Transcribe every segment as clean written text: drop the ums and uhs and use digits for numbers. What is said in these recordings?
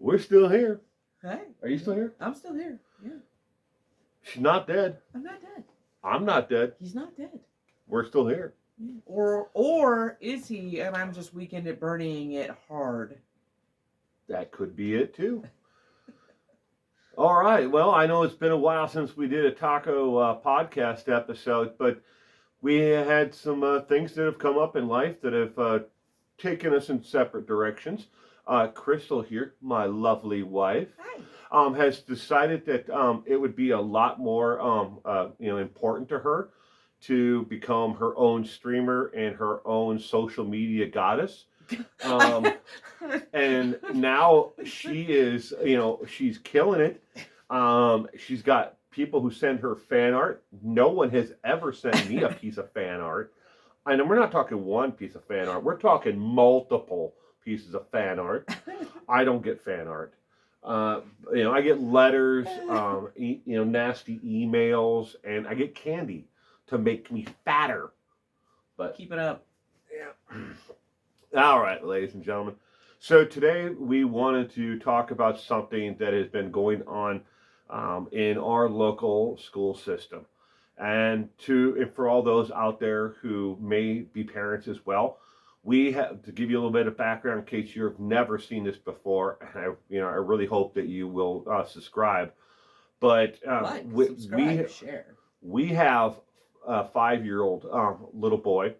We're still here. Hey. Are you still here? I'm still here. Yeah. She's not dead. I'm not dead. I'm not dead. He's not dead. We're still here. Yeah. Or is he, and I'm just weekend at burning it hard? That could be it too. All right. Well, I know it's been a while since we did a taco podcast episode, but we had some things that have come up in life that have taken us in separate directions. Crystal here, my lovely wife, has decided that it would be a lot more important to her to become her own streamer and her own social media goddess. And now she is, she's killing it. She's got people who send her fan art. No one has ever sent me a piece of fan art. And we're not talking one piece of fan art. We're talking multiple pieces of fan art. I don't get fan art. I get letters, nasty emails, and I get candy to make me fatter. But keep it up. Yeah. All right, ladies and gentlemen. So today we wanted to talk about something that has been going on in our local school system. And for all those out there who may be parents as well, we have to give you a little bit of background in case you've never seen this before. And I really hope that you will subscribe. But subscribe, share. We have a 5-year-old little boy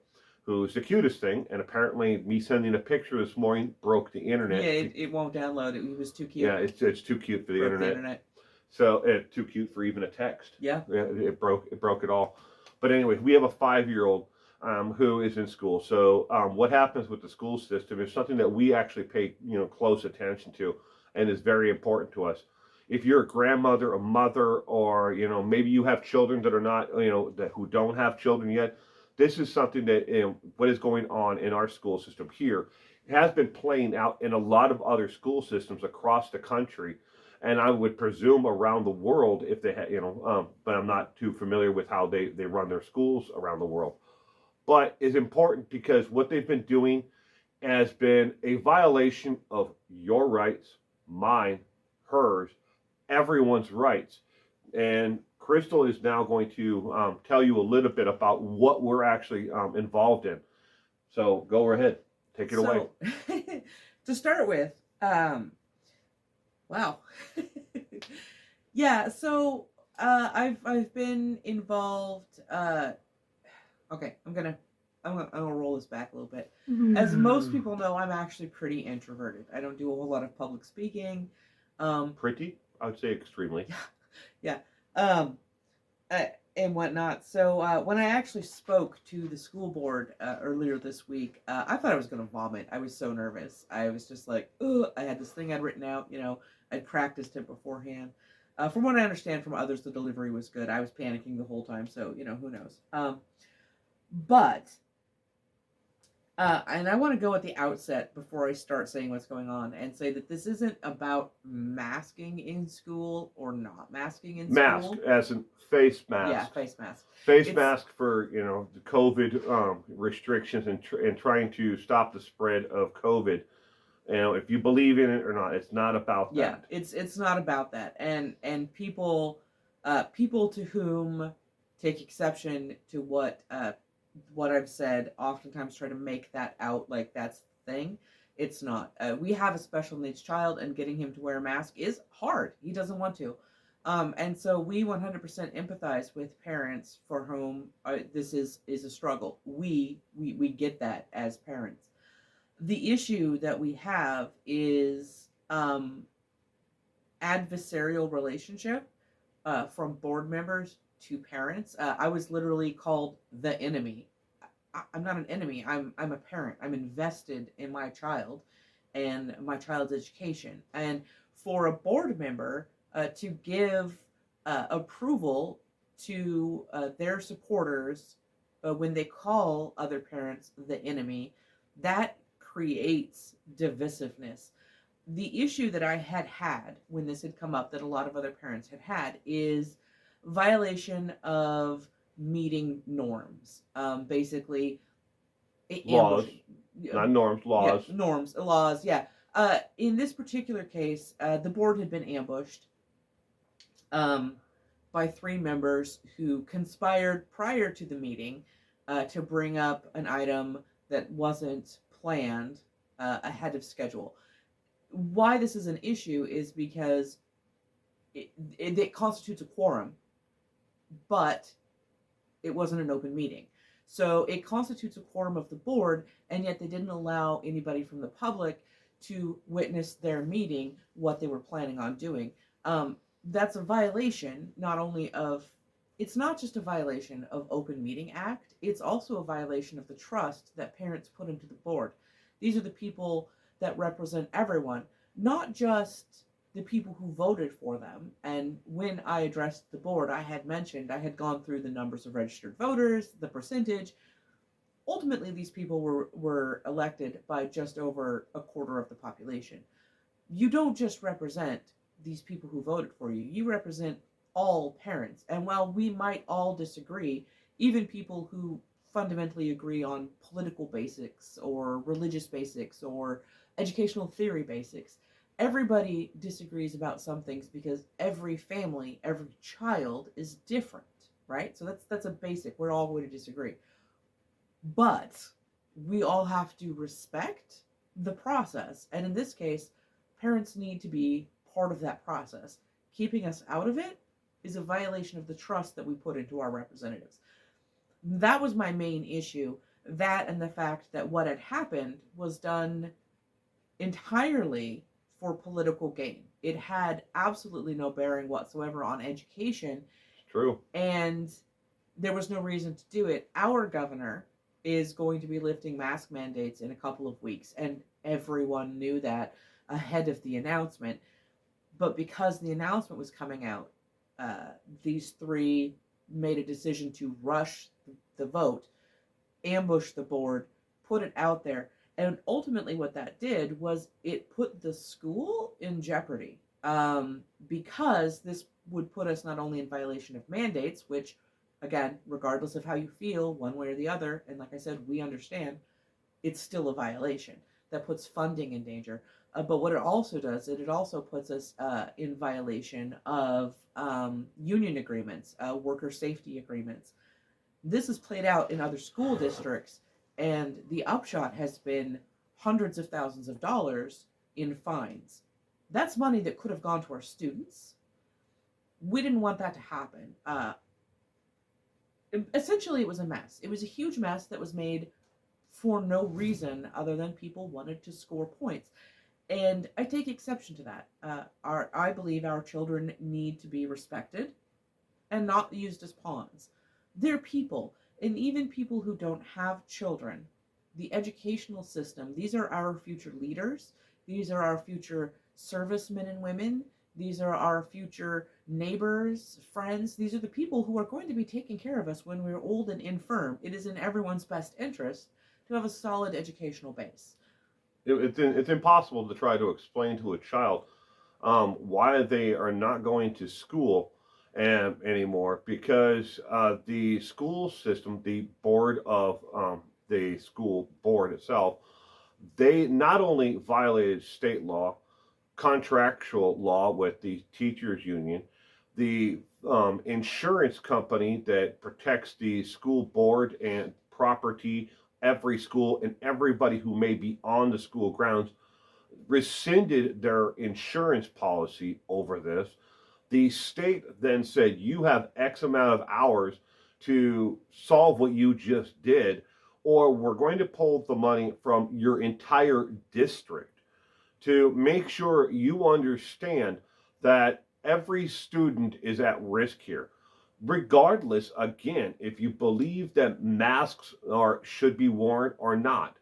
who's the cutest thing, and apparently me sending a picture this morning broke the internet. Yeah, it won't download. It was too cute. Yeah, it's too cute for the internet. So it's too cute for even a text. Yeah. It broke it all. But anyway, we have a 5-year-old who is in school. So what happens with the school system is something that we actually pay close attention to, and is very important to us. If you're a grandmother, a mother, or maybe you have children that are not who don't have children yet, this is something that what is going on in our school system here has been playing out in a lot of other school systems across the country, and I would presume around the world if they had, but I'm not too familiar with how they run their schools around the world. But it's important because what they've been doing has been a violation of your rights, mine, hers, everyone's rights. And Crystal is now going to tell you a little bit about what we're actually involved in. So go ahead, take it away. To start with, wow, yeah. So I've been involved. Okay, I'm gonna roll this back a little bit. As most people know, I'm actually pretty introverted. I don't do a whole lot of public speaking. Pretty? I would say extremely. Yeah. And whatnot. So when I actually spoke to the school board earlier this week, I thought I was going to vomit. I was so nervous. I was just like, ugh. I had this thing I'd written out. I'd practiced it beforehand. From what I understand from others, the delivery was good. I was panicking the whole time, so who knows. And I want to go at the outset before I start saying what's going on and say that this isn't about masking in school or not masking in school. Mask, as in face mask. Yeah, face mask. Mask for, the COVID restrictions and trying to stop the spread of COVID. If you believe in it or not, it's not about that. Yeah, it's not about that. And people to whom take exception to what I've said oftentimes try to make that out like that's the thing. It's not. We have a special needs child, and getting him to wear a mask is hard. He doesn't want to. And so we 100% empathize with parents for whom this is a struggle. We get that as parents. The issue that we have is adversarial relationship from board members to parents. I was literally called the enemy. I'm not an enemy. I'm a parent. I'm invested in my child and my child's education. And for a board member to give approval to their supporters when they call other parents the enemy, that creates divisiveness. The issue that I had when this had come up, that a lot of other parents had is violation of meeting norms. Basically, laws, not norms, laws. Yeah, norms, laws, yeah. In this particular case, the board had been ambushed um, by three members who conspired prior to the meeting to bring up an item that wasn't planned ahead of schedule. Why this is an issue is because it constitutes a quorum, but it wasn't an open meeting. So it constitutes a quorum of the board, and yet they didn't allow anybody from the public to witness their meeting, what they were planning on doing. That's a violation not only of, it's not just a violation of Open Meeting Act, it's also a violation of the trust that parents put into the board. These are the people that represent everyone, not just the people who voted for them. And when I addressed the board, I had mentioned, I had gone through the numbers of registered voters, the percentage. Ultimately, these people were elected by just over a quarter of the population. You don't just represent these people who voted for you, you represent all parents. And while we might all disagree, even people who fundamentally agree on political basics or religious basics or educational theory basics, everybody disagrees about some things because every family, every child is different, right? So that's a basic. We're all going to disagree. But we all have to respect the process. And in this case, parents need to be part of that process. Keeping us out of it is a violation of the trust that we put into our representatives. That was my main issue. That and the fact that what had happened was done entirely for political gain. It had absolutely no bearing whatsoever on education. True. And there was no reason to do it. Our governor is going to be lifting mask mandates in a couple of weeks, and everyone knew that ahead of the announcement. But because the announcement was coming out, these three made a decision to rush the vote, ambush the board, put it out there. And ultimately what that did was it put the school in jeopardy, because this would put us not only in violation of mandates, which, again, regardless of how you feel, one way or the other, and like I said, we understand, it's still a violation that puts funding in danger. But what it also does, it also puts us in violation of union agreements, worker safety agreements. This is played out in other school districts, and the upshot has been hundreds of thousands of dollars in fines. That's money that could have gone to our students. We didn't want that to happen. Essentially, it was a mess. It was a huge mess that was made for no reason other than people wanted to score points. And I take exception to that. I believe our children need to be respected and not used as pawns. They're people, and even people who don't have children, the educational system, these are our future leaders. These are our future servicemen and women. These are our future neighbors, friends. These are the people who are going to be taking care of us when we're old and infirm. It is in everyone's best interest to have a solid educational base. It's impossible to try to explain to a child why they are not going to school anymore, because the school system, the board of the school board itself, they not only violated state law, contractual law with the teachers union, the insurance company that protects the school board and property, every school and everybody who may be on the school grounds, rescinded their insurance policy over this. The state then said, you have X amount of hours to solve what you just did, or we're going to pull the money from your entire district, to make sure you understand that every student is at risk here. Regardless, again, if you believe that masks should be worn or not,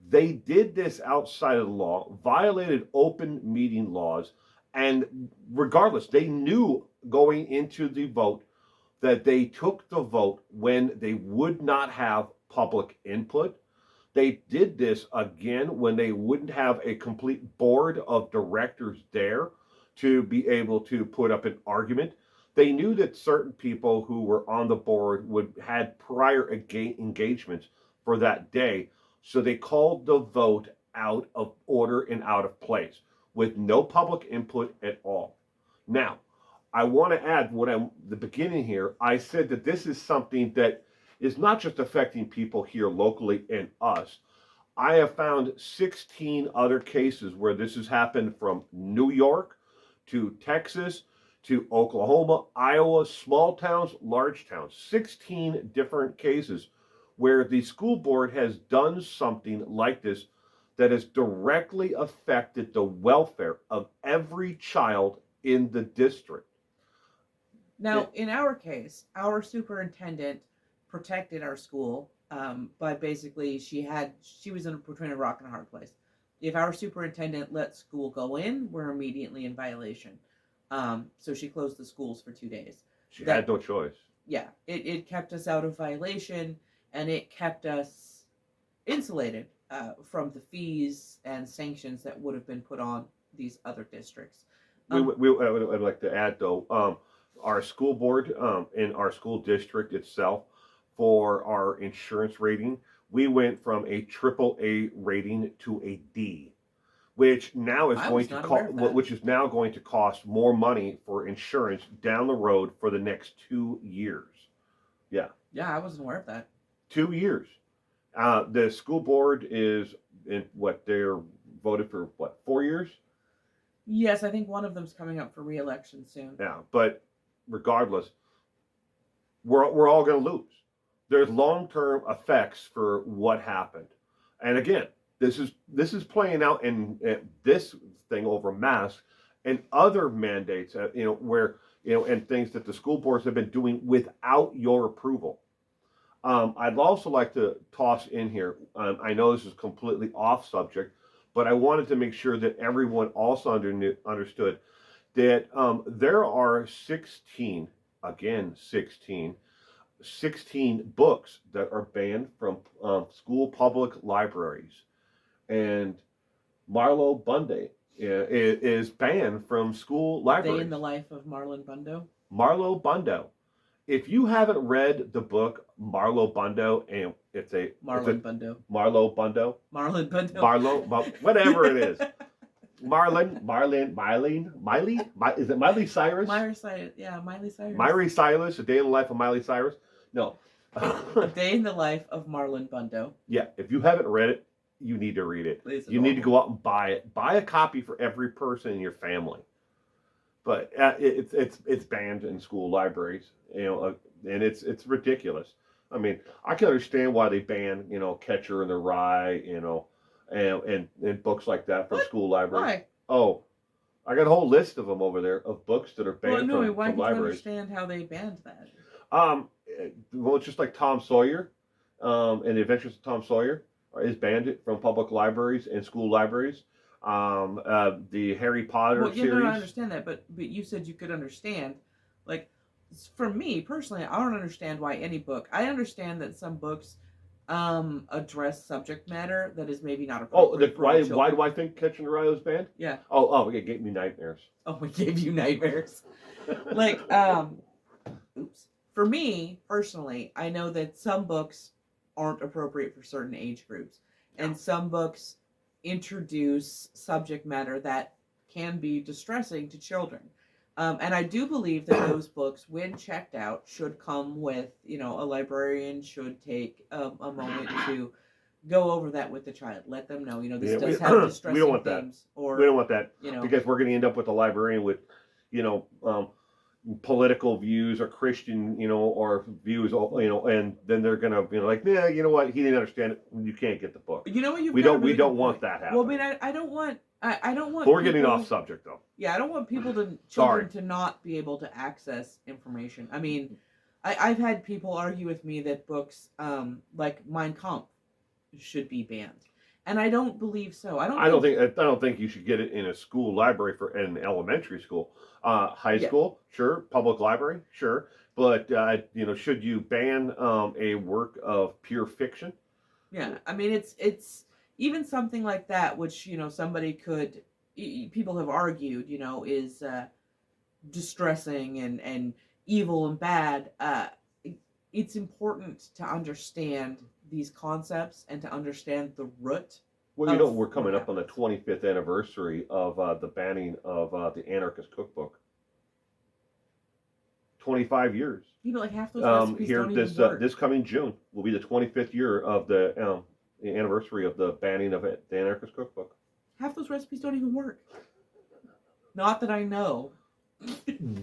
they did this outside of the law, violated open meeting laws, and regardless, they knew going into the vote that they took the vote when they would not have public input. They did this again when they wouldn't have a complete board of directors there to be able to put up an argument. They knew that certain people who were on the board had prior engagements for that day, so they called the vote out of order and out of place with no public input at all. Now, I want to add the beginning here. I said that this is something that is not just affecting people here locally and us. I have found 16 other cases where this has happened, from New York to Texas to Oklahoma, Iowa, small towns, large towns. 16 different cases where the school board has done something like this that has directly affected the welfare of every child in the district. Now, in our case, our superintendent protected our school, by basically she was in between a rock and a hard place. If our superintendent let school go in, we're immediately in violation. So she closed the schools for 2 days. She had no choice. Yeah, it kept us out of violation, and it kept us insulated from the fees and sanctions that would have been put on these other districts. I'd like to add, though, our school board in our school district itself, for our insurance rating, we went from a AAA rating to a D, which now is now going to cost more money for insurance down the road for the next 2 years. Yeah. Yeah, I wasn't aware of that. 2 years. The school board is they're voted for 4 years? Yes, I think one of them's coming up for re-election soon. Yeah, but regardless, we're all going to lose. There's long-term effects for what happened, and again, this is playing out in this thing over masks and other mandates, where and things that the school boards have been doing without your approval. I'd also like to toss in here. I know this is completely off subject, but I wanted to make sure that everyone also understood that there are 16 books that are banned from school public libraries. And Marlo Bunday is banned from school libraries. Day in the Life of Marlon Bundo. Marlo Bundo. If you haven't read the book Marlo Bundo, and Marlon Bundo. Marlo Bundo. Marlon Bundo. Whatever it is. Miley? Is it Miley Cyrus? Miley Cyrus, yeah, Miley Cyrus. Miley Cyrus, A Day in the Life of Miley Cyrus? No. A Day in the Life of Marlon Bundo. Yeah, if you haven't read it, you need to read it. You need to go out and buy it. Buy a copy for every person in your family. But it's banned in school libraries, and it's ridiculous. I mean, I can understand why they ban, Catcher in the Rye, and books like that from school libraries. Why? Oh, I got a whole list of them over there of books that are banned from libraries. Why can't you understand how they banned that? Well, it's just like Tom Sawyer, and the Adventures of Tom Sawyer is banned from public libraries and school libraries. The Harry Potter series. No, I understand that, but you said you could understand. Like, for me personally, I don't understand why any book. I understand that some books address subject matter that is maybe not appropriate. Why do I think Catcher in the Rye was banned? Yeah. It gave me nightmares. Oh, it gave you nightmares. Like, oops. For me personally, I know that some books aren't appropriate for certain age groups, and some books introduce subject matter that can be distressing to children. And I do believe that those books, when checked out, should come with, a librarian should take a moment to go over that with the child. Let them know, this does have distressing we don't want themes. We don't want that, because we're going to end up with a librarian with, political views or Christian, or views, and then they're going to be like, yeah, you know what? He didn't understand it. You can't get the book. You know what? We don't want that happening. Well, I mean, I don't want. But we're getting off subject, though. Yeah, I don't want children to not be able to access information. I mean, I've had people argue with me that books like Mein Kampf should be banned, and I don't believe so. I don't think you should get it in a school library for an elementary school, high school, sure, public library, sure, but should you ban a work of pure fiction? Yeah, I mean it's. Even something like that, which, people have argued, is distressing and evil and bad. It's important to understand these concepts and to understand the root Well, you know, we're what coming up on the happens. 25th anniversary of the banning of the Anarchist Cookbook. 25 years. You know, like half those recipes Here, don't even work. this coming June will be the 25th year of the anniversary of the banning of it, the Anarchist Cookbook. Half those recipes don't even work. Not that I know.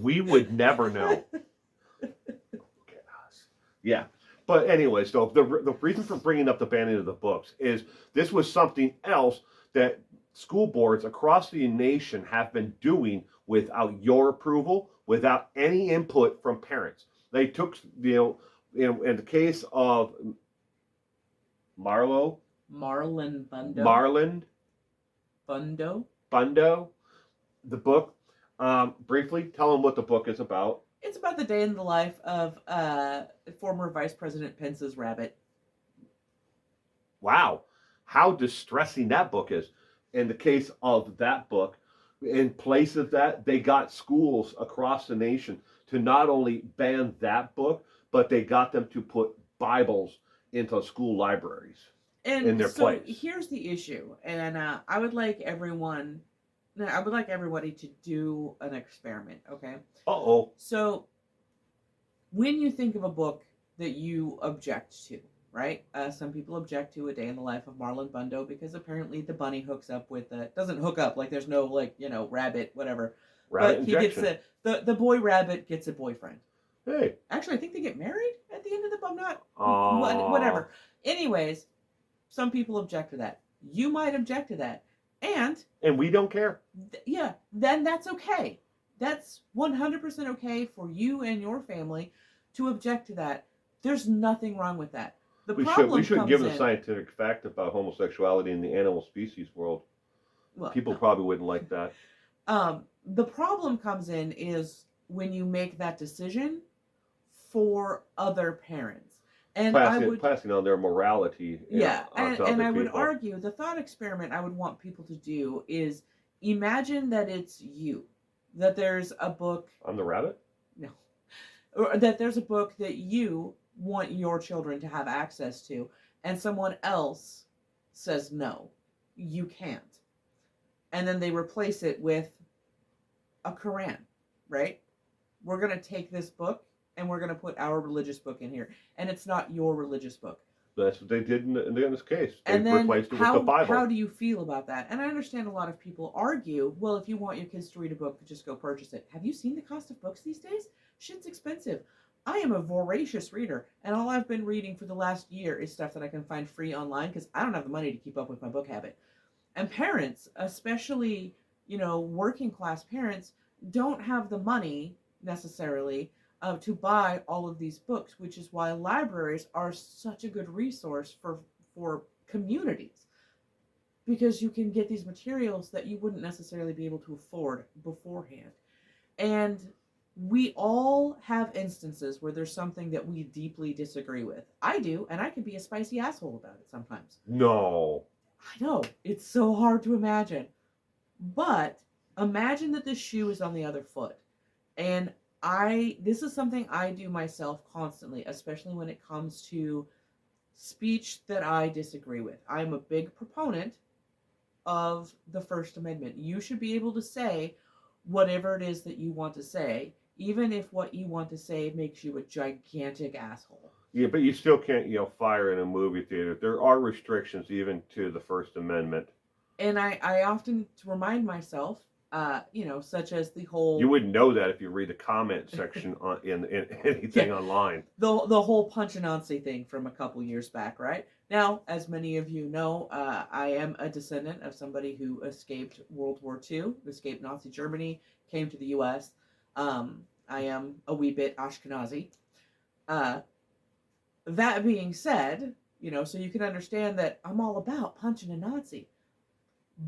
We would never know. Yeah. But anyway, so the reason for bringing up the banning of the books is this was something else that school boards across the nation have been doing without your approval, without any input from parents. They took, in the case of Marlon Marland Bundo. Bundo, the book. Briefly, tell them what the book is about. It's about the day in the life of former Vice President Pence's rabbit. Wow, how distressing that book is. In the case of that book, in place of that, they got schools across the nation to not only ban that book, but they got them to put Bibles into school libraries in their so place. here's the issue, and I would like everybody to do an experiment, okay? Uh-oh. So when you think of a book that you object to, right? Some people object to A Day in the Life of Marlon Bundo because apparently the bunny hooks up with doesn't hook up, like there's no rabbit, whatever. Rabbit But injection. he gets the boy rabbit gets a boyfriend. Hey. Actually, I think they get married at the end of the book. Not Whatever. Anyways, some people object to that. You might object to that, and we don't care. Yeah, then that's okay. That's 100% okay for you and your family to object to that. There's nothing wrong with that. We should give a scientific fact about homosexuality in the animal species world. Well, people probably wouldn't like that. The problem comes in is when you make that decision for other parents. And passing on their morality. Yeah, and I would argue the thought experiment I would want people to do is imagine that it's you, that there's a book. I'm the rabbit? No. Or that there's a book that you want your children to have access to, and someone else says no, you can't. And then they replace it with a Quran, right? We're going to take this book and we're going to put our religious book in here. And it's not your religious book. That's what they did in this case. They and then replaced it with the Bible. How do you feel about that? And I understand a lot of people argue, well, if you want your kids to read a book, just go purchase it. Have you seen the cost of books these days? Shit's expensive. I am a voracious reader, and all I've been reading for the last year is stuff that I can find free online because I don't have the money to keep up with my book habit. And parents, especially, working class parents, don't have the money necessarily to buy all of these books, which is why libraries are such a good resource for communities, because you can get these materials that you wouldn't necessarily be able to afford beforehand. And we all have instances where there's something that we deeply disagree with. I do, and I can be a spicy asshole about it sometimes. No. I know, it's so hard to imagine. But imagine that the shoe is on the other foot. And this is something I do myself constantly, especially when it comes to speech that I disagree with. I'm a big proponent of the First Amendment. You should be able to say whatever it is that you want to say, even if what you want to say makes you a gigantic asshole. Yeah, but you still can't, fire in a movie theater. There are restrictions even to the First Amendment. And I often remind myself, such as the whole... You wouldn't know that if you read the comment section in anything online. The whole punch-and-Nancy thing from a couple years back, right? Now, as many of you know, I am a descendant of somebody who escaped World War II, escaped Nazi Germany, came to the U.S. I am a wee bit Ashkenazi. That being said, so you can understand that I'm all about punching a Nazi.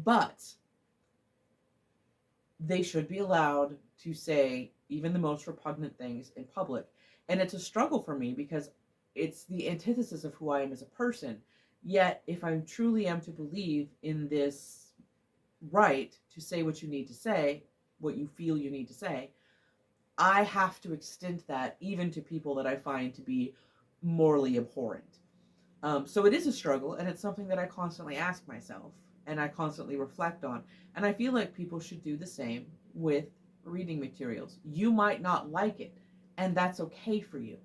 But they should be allowed to say even the most repugnant things in public. And it's a struggle for me because it's the antithesis of who I am as a person. Yet, if I truly am to believe in this right to say what you need to say, what you feel you need to say, I have to extend that even to people that I find to be morally abhorrent. So it is a struggle, and it's something that I constantly ask myself and I constantly reflect on. And I feel like people should do the same with reading materials. You might not like it, and that's okay for you,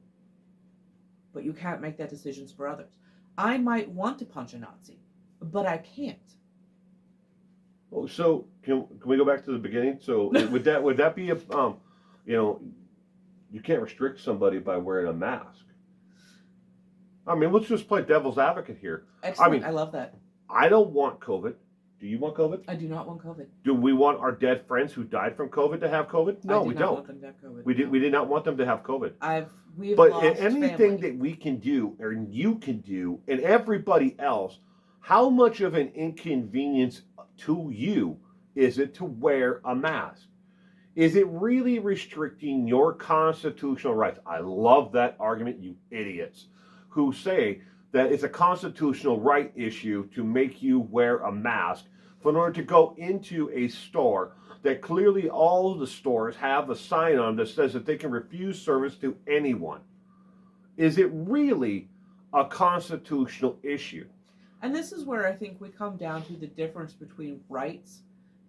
but you can't make that decisions for others. I might want to punch a Nazi, but I can't. Oh, so can we go back to the beginning? So would that be a you know, you can't restrict somebody by wearing a mask. I mean, let's just play devil's advocate here. Excellent. I mean, I love that. I don't want COVID. Do you want COVID? I do not want COVID. Do we want our dead friends who died from COVID to have COVID? No, we don't. Want them to have COVID. We did not want them to have COVID. We've But lost anything family. that we can do, or you can do, and everybody else, how much of an inconvenience to you is it to wear a mask? Is it really restricting your constitutional rights? I love that argument, you idiots, who say that it's a constitutional right issue to make you wear a mask in order to go into a store that clearly all the stores have a sign on that says that they can refuse service to anyone. Is it really a constitutional issue? And this is where I think we come down to the difference between rights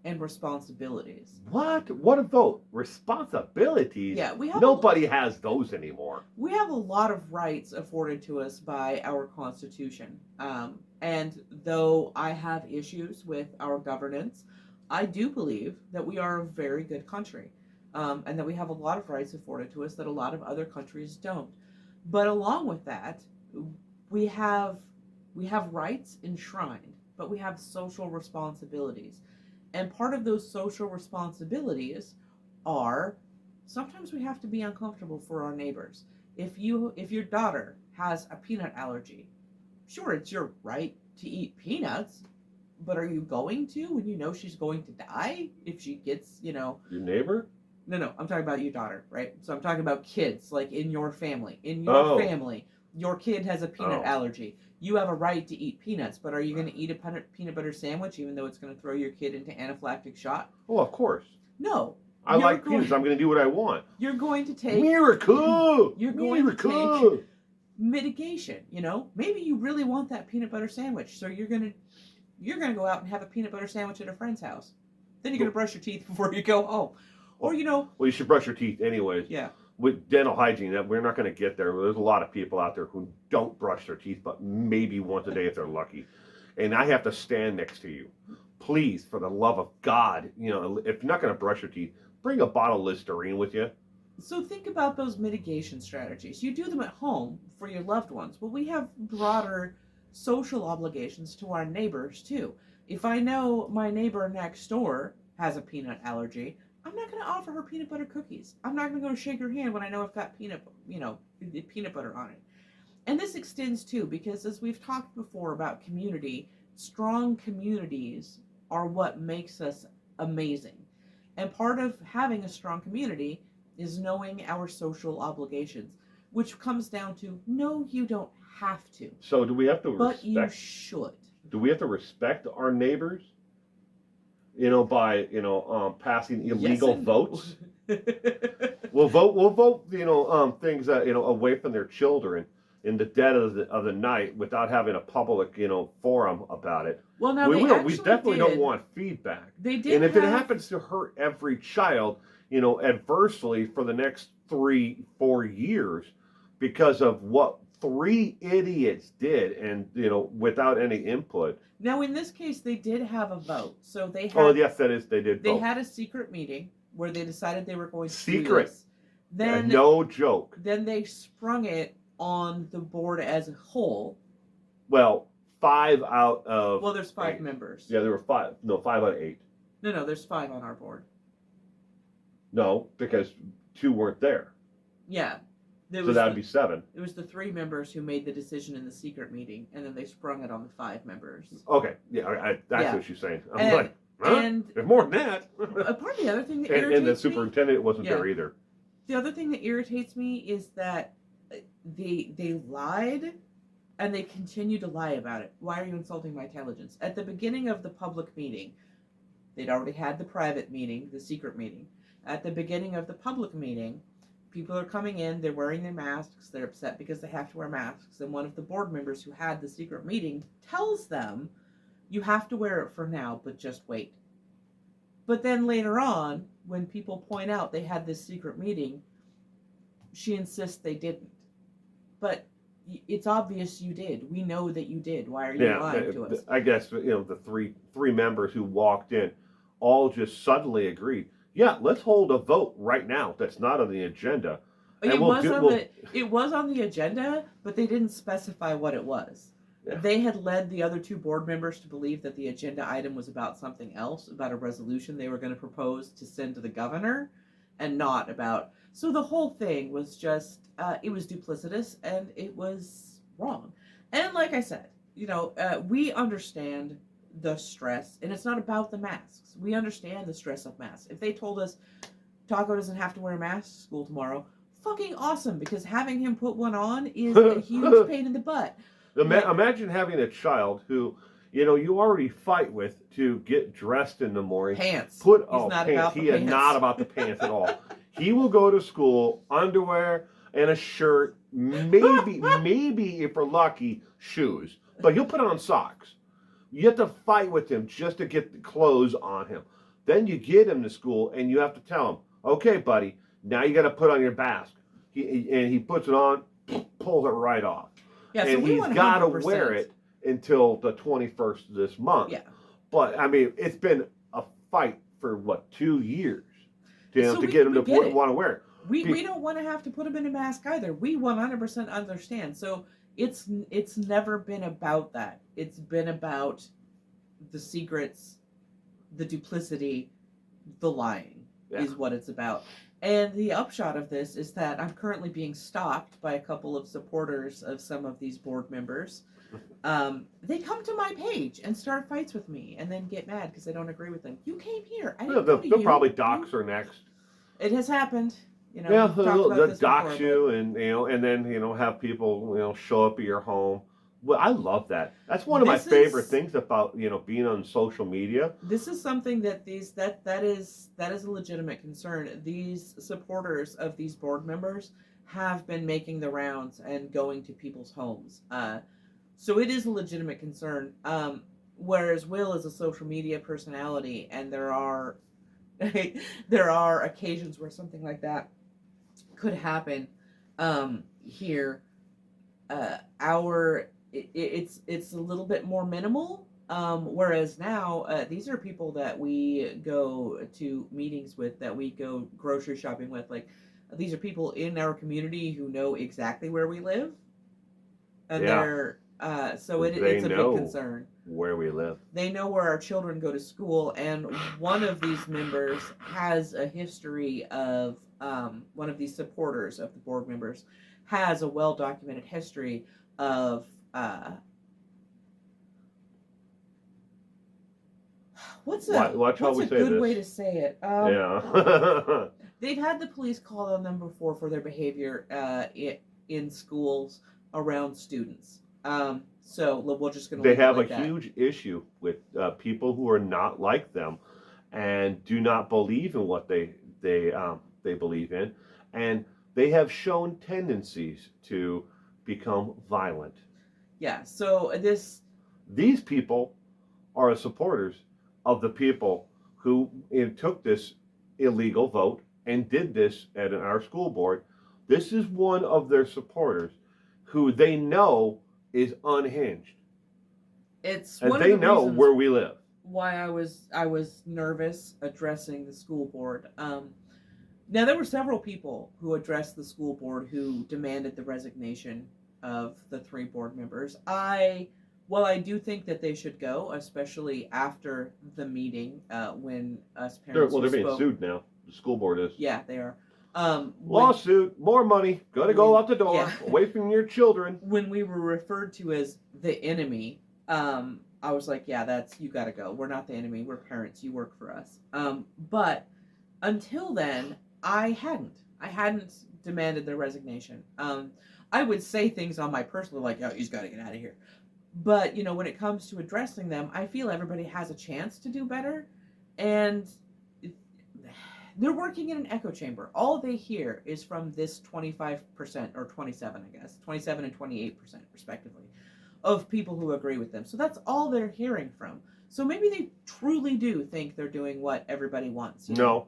and responsibilities. What? What about responsibilities? Yeah, nobody has those anymore. We have a lot of rights afforded to us by our Constitution. And though I have issues with our governance, I do believe that we are a very good country, and that we have a lot of rights afforded to us that a lot of other countries don't. But along with that, we have rights enshrined, but we have social responsibilities. And part of those social responsibilities are sometimes we have to be uncomfortable for our neighbors. If your daughter has a peanut allergy, sure, it's your right to eat peanuts, but are you going to when you know she's going to die if she gets, Your neighbor? No, I'm talking about your daughter, right? So I'm talking about kids, like in your family. In your family, your kid has a peanut allergy. You have a right to eat peanuts, but are you going to eat a peanut butter sandwich even though it's going to throw your kid into anaphylactic shock? Oh, of course. No. I like peanuts. I'm going to do what I want. You're going to take... Miracle! You're going to take mitigation, Maybe you really want that peanut butter sandwich, so you're going to go out and have a peanut butter sandwich at a friend's house. Then you're going to brush your teeth before you go home. Or, Well, you should brush your teeth anyways. Yeah. With dental hygiene, we're not going to get there. There's a lot of people out there who don't brush their teeth, but maybe once a day if they're lucky. And I have to stand next to you. Please, for the love of God, if you're not going to brush your teeth, bring a bottle of Listerine with you. So think about those mitigation strategies. You do them at home for your loved ones, but we have broader social obligations to our neighbors too. If I know my neighbor next door has a peanut allergy, I'm not going to offer her peanut butter cookies. I'm not going to go shake her hand when I know I've got peanut butter on it. And this extends too, because as we've talked before about community, strong communities are what makes us amazing. And part of having a strong community is knowing our social obligations, which comes down to, no, you don't have to. So do we have to But you should. Do we have to respect our neighbors? By passing illegal votes. We'll vote things that away from their children in the dead of the night without having a public forum about it. Well, now we definitely don't want feedback. They did, and if it happens to hurt every child, adversely for the next 3-4 years because of what 3 idiots did, and without any input. Now, in this case, they did have a vote, so they had. Oh yes, that is, they did. They vote. had a secret meeting where they decided they were going to secret. Do this. Then no joke. Then they sprung it on the board as a whole. Well, 5 out of. Well, there's 5 8. members. Yeah, there were 5. No, 5 out of 8. No, there's 5 on our board. No, because 2 weren't there. Yeah. So that would be 7. It was the 3 members who made the decision in the secret meeting, and then they sprung it on the 5 members. Okay, yeah, that's what she's saying. I'm like, and there's more than that. Part of the other thing that irritates me... And the superintendent wasn't there either. The other thing that irritates me is that they lied, and they continue to lie about it. Why are you insulting my intelligence? At the beginning of the public meeting, they'd already had the private meeting, the secret meeting. At the beginning of the public meeting, people are coming in, they're wearing their masks, they're upset because they have to wear masks, and one of the board members who had the secret meeting tells them, you have to wear it for now, but just wait. But then later on, when people point out they had this secret meeting, she insists they didn't. But it's obvious you did. We know that you did. Why are you lying to us? I guess the three members who walked in all just suddenly agreed. Yeah, let's hold a vote right now. That's not on the agenda. It was on the agenda, but they didn't specify what it was. Yeah. They had led the other two board members to believe that the agenda item was about something else, about a resolution they were going to propose to send to the governor, and not about. So the whole thing was just, it was duplicitous and it was wrong. And like I said, we understand the stress, and it's not about the masks. We understand the stress of masks. If they told us Taco doesn't have to wear a mask to school tomorrow, fucking awesome, because having him put one on is a huge pain in the butt. Imagine having a child who, you already fight with to get dressed in the morning. Pants. Pants. He is not about the pants at all. He will go to school, underwear and a shirt, maybe if we're lucky, shoes. But he'll put on socks. You have to fight with him just to get the clothes on him. Then you get him to school and you have to tell him, okay, buddy, now you got to put on your mask. He puts it on, pulls it right off. Yeah, and he's got to wear it until the 21st of this month. Yeah. But, I mean, it's been a fight for, 2 years to get him to want to wear it. We don't want to have to put him in a mask either. We 100% understand. So it's never been about that. It's been about the secrets, the duplicity, the lying is what it's about. And the upshot of this is that I'm currently being stalked by a couple of supporters of some of these board members. They come to my page and start fights with me and then get mad because I don't agree with them. You came here. They'll probably dox her next. It has happened. They'll dox you and then have people show up at your home. Well, I love that. That's one of my favorite things about being on social media. This is something that that is a legitimate concern. These supporters of these board members have been making the rounds and going to people's homes. So it is a legitimate concern. Whereas Will is a social media personality, and there are occasions where something like that could happen. Here, it's a little bit more minimal. Whereas now, these are people that we go to meetings with, that we go grocery shopping with. Like, these are people in our community who know exactly where we live, and it's a big concern. Where we live. They know where our children go to school, and one of these members has a history of one of these supporters of the board members has a well-documented history of what's a good way to say it? They've had the police called on them before for their behavior in schools around students. So we're just going to. They have a huge issue with people who are not like them, and do not believe in what they believe in, and they have shown tendencies to become violent. Yeah. So these people are supporters of the people who took this illegal vote and did this at our school board. This is one of their supporters who they know is unhinged. They know where we live. Why I was nervous addressing the school board. Now there were several people who addressed the school board who demanded the resignation of the 3 board members. I do think that they should go, especially after the meeting when us parents. They're being sued now. The school board is. Yeah, they are. Lawsuit, more money, gotta go out the door, away from your children. When we were referred to as the enemy, I was like, yeah, you gotta go. We're not the enemy, we're parents, you work for us. But until then, I hadn't demanded their resignation. I would say things on my personal, like, oh, he's gotta get out of here. But, when it comes to addressing them, I feel everybody has a chance to do better. And They're working in an echo chamber. All they hear is from this 25% or 27, I guess, 27 and 28% respectively, of people who agree with them. So that's all they're hearing from. So maybe they truly do think they're doing what everybody wants. No,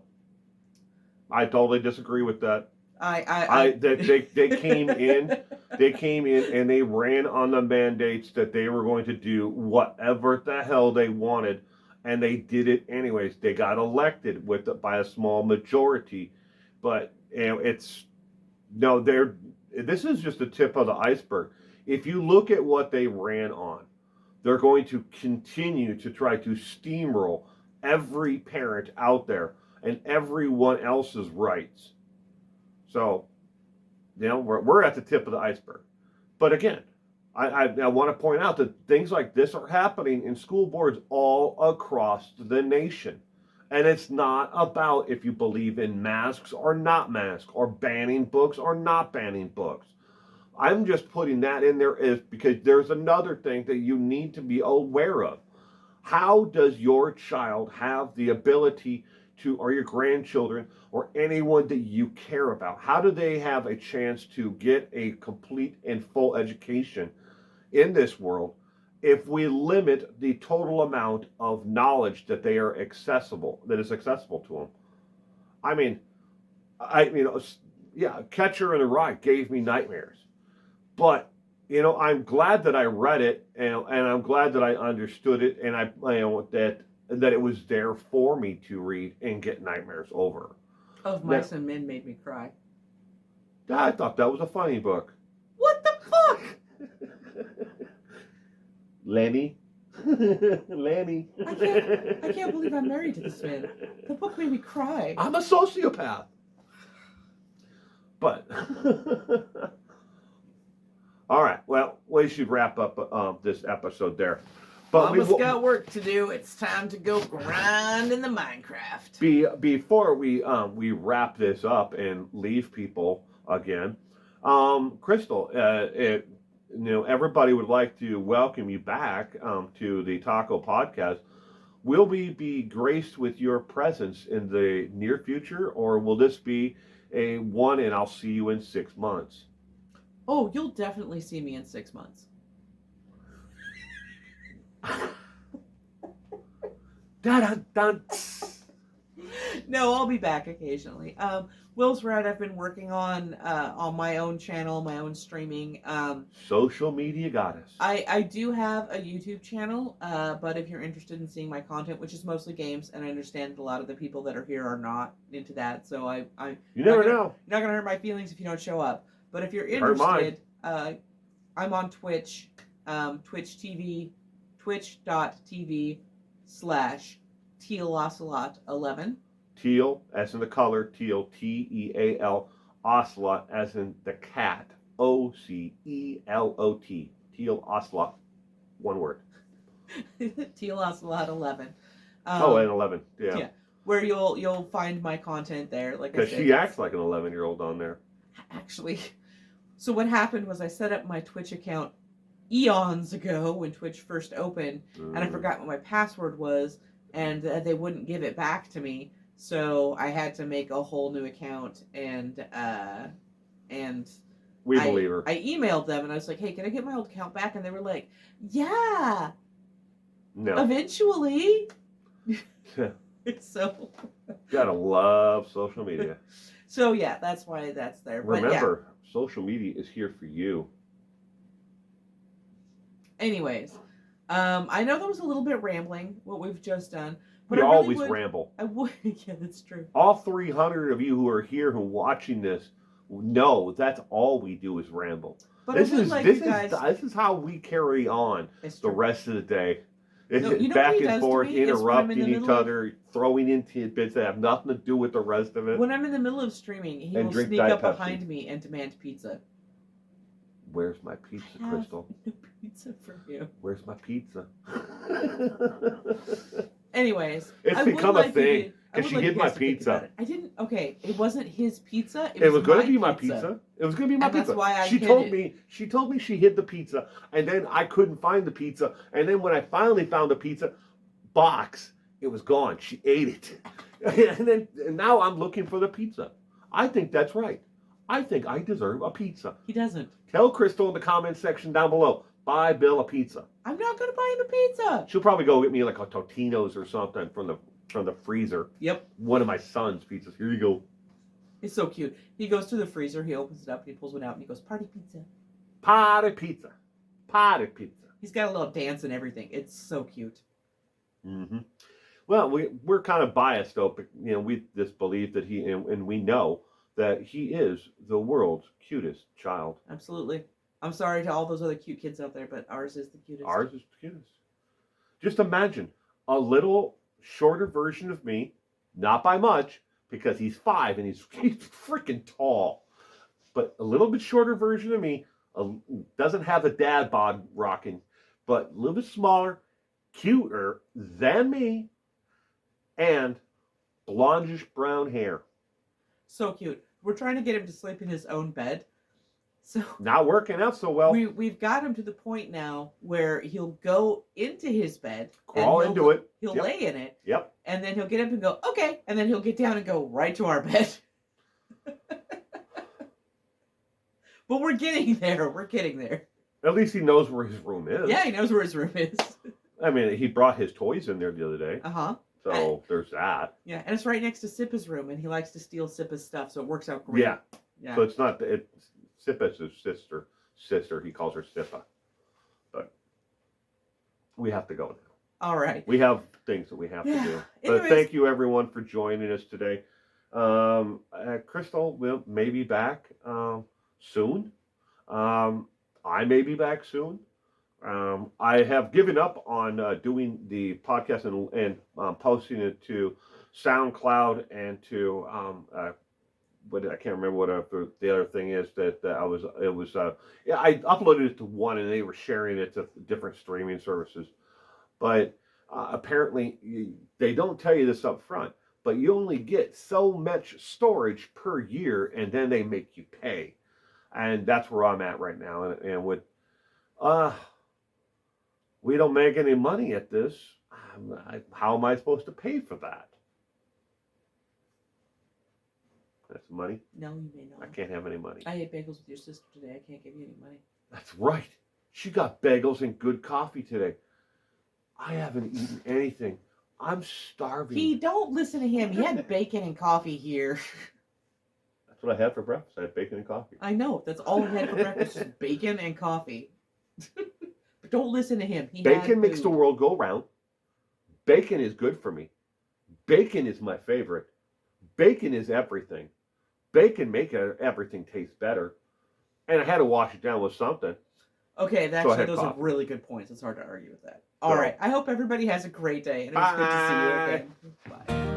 I totally disagree with that. They came in. They came in and they ran on the mandates that they were going to do whatever the hell they wanted, and they did it anyways. They got elected by a small majority, but this is just the tip of the iceberg. If you look at what they ran on, they're going to continue to try to steamroll every parent out there and everyone else's rights. So, we're at the tip of the iceberg. But again, I want to point out that things like this are happening in school boards all across the nation. And it's not about if you believe in masks or not masks, or banning books or not banning books. I'm just putting that in there because there's another thing that you need to be aware of. How does your child have the ability to, or your grandchildren, or anyone that you care about, how do they have a chance to get a complete and full education in this world if we limit the total amount of knowledge that is accessible to them? I mean, Catcher in the Rye gave me nightmares. But, I'm glad that I read it, and I'm glad that I understood it, and that it was there for me to read and get nightmares over. Of Mice and Men made me cry. I thought that was a funny book. What the fuck? Lenny. Lenny. I can't believe I'm married to this man. The book made me cry. I'm a sociopath. But all right, well, we should wrap up this episode there. But Mama's got work to do. It's time to go grind in the Minecraft. Before we wrap this up and leave people again, Crystal, everybody would like to welcome you back to the Taco Podcast. Will we be graced with your presence in the near future, or will this be a one and I'll see you in 6 months? Oh, you'll definitely see me in 6 months. No, I'll be back occasionally. Will's right. I've been working on my own channel, my own streaming. Social media goddess. I do have a YouTube channel, but if you're interested in seeing my content, which is mostly games, and I understand a lot of the people that are here are not into that, so you never know. You're not gonna hurt my feelings if you don't show up. But if you're interested, I'm on Twitch, twitch.tv/TealOcelot11. Teal, as in the color, teal, T-E-A-L, ocelot, as in the cat, O-C-E-L-O-T, Teal Ocelot, one word. Teal Ocelot 11. And 11, yeah. Where you'll find my content there, like I said. Because she acts like an 11-year-old on there. Actually, so what happened was I set up my Twitch account eons ago when Twitch first opened, and I forgot what my password was, and they wouldn't give it back to me. So I had to make a whole new account, and we believe her. I emailed them and I was like, "Hey, can I get my old account back?" And they were like, "Yeah, no, eventually." So gotta love social media. So yeah, that's why that's there. Remember, social media is here for you. Anyways, I know that was a little bit rambling what we've just done. But We I really always would, ramble. I would, yeah, that's true. All 300 of you who are here who are watching this know that's all we do is ramble. But this is how we carry on the rest of the day. It's back and forth, interrupting each other, throwing in tidbits that have nothing to do with the rest of it. When I'm in the middle of streaming, he will sneak up behind me and demand pizza. Where's my pizza, Crystal? No pizza for you. Where's my pizza? Anyways, it's become a thing because she hid my pizza. I didn't. Okay, it wasn't his pizza. It was going to be my pizza. It was going to be my pizza. That's why she told me she hid the pizza, and then I couldn't find the pizza. And then when I finally found the pizza box, it was gone. She ate it. and now I'm looking for the pizza. I think that's right. I think I deserve a pizza. He doesn't. Tell Crystal in the comment section down below. Buy Bill a pizza. I'm not gonna buy him a pizza. She'll probably go get me like a Totino's or something from the freezer. Yep. One of my son's pizzas. Here you go. It's so cute. He goes to the freezer, he opens it up, and he pulls one out, and he goes, "Party pizza." Party pizza. Party pizza. He's got a little dance and everything. It's so cute. Mm-hmm. Well, we're kind of biased though. We just believe that and we know that he is the world's cutest child. Absolutely. I'm sorry to all those other cute kids out there, but ours is the cutest. Ours is the cutest. Just imagine a little shorter version of me, not by much, because he's 5 and he's freaking tall, but a little bit shorter version of me, doesn't have the dad bod rocking, but a little bit smaller, cuter than me, and blondish brown hair. So cute. We're trying to get him to sleep in his own bed. So not working out so well. We've got him to the point now where he'll go into his bed, crawl into it. He'll lay in it. Yep. And then he'll get up and go, okay, and then he'll get down and go right to our bed. But we're getting there. We're getting there. At least he knows where his room is. Yeah, he knows where his room is. I mean, he brought his toys in there the other day. Uh-huh. So there's that. Yeah, and it's right next to Sippa's room, and he likes to steal Sippa's stuff, so it works out great. Yeah. Yeah. So it's not, Sippa's his sister. He calls her Sippa. But we have to go now. All right. We have things that we have to do. But Anyways, thank you everyone for joining us today. Crystal will may be back soon. I may be back soon. I have given up on doing the podcast and posting it to SoundCloud and to what I can't remember what the other thing is that I uploaded it to one and they were sharing it to different streaming services, but apparently they don't tell you this up front, but you only get so much storage per year and then they make you pay, and that's where I'm at right now. And with we don't make any money at this. How am I supposed to pay for that? That's money? No, you may not. I can't have any money. I ate bagels with your sister today. I can't give you any money. That's right. She got bagels and good coffee today. I haven't eaten anything. I'm starving. Don't listen to him. He had bacon and coffee here. That's what I had for breakfast. I had bacon and coffee. I know. That's all he had for breakfast, just bacon and coffee. But don't listen to him. Bacon makes the world go round. Bacon is good for me. Bacon is my favorite. Bacon is everything. Bacon makes everything taste better. And I had to wash it down with something. Okay, those are really good points. It's hard to argue with that. All right. I hope everybody has a great day. And it was good to see you again. Bye.